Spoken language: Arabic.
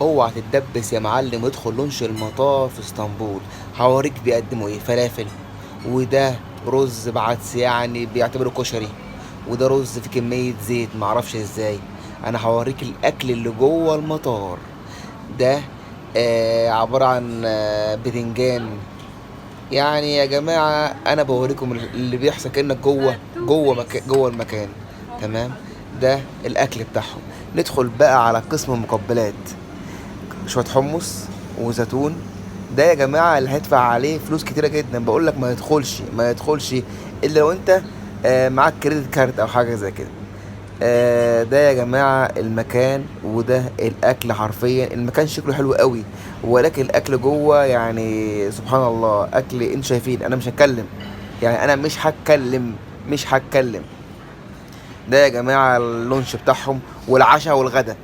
اوعى تتدبس يا معلم، وادخل لونش المطار في اسطنبول. هوريك بيقدموا ايه، فلافل، وده رز بعدس يعني بيعتبره كشري، وده رز في كمية زيت معرفش ازاي. انا هوريك الاكل اللي جوه المطار. ده عبارة عن بتنجان. يعني يا جماعة انا بوريكم اللي بيحصل كأنك جوه المكان. تمام. ده الاكل بتاعهم. ندخل بقى على قسم المقبلات. شوية حمص وزيتون. ده يا جماعة اللي هيدفع عليه فلوس كتيرة جدا. بقول لك ما يدخلش الا لو انت معاك كريدت كارت او حاجة زي كده. ده يا جماعة المكان، وده الأكل. حرفيا المكان شكله حلو قوي، ولكن الأكل جوه يعني سبحان الله. أكل انت شايفين، أنا مش هتكلم. يعني أنا مش هتكلم. ده يا جماعة اللونش بتاعهم والعشاء والغدا.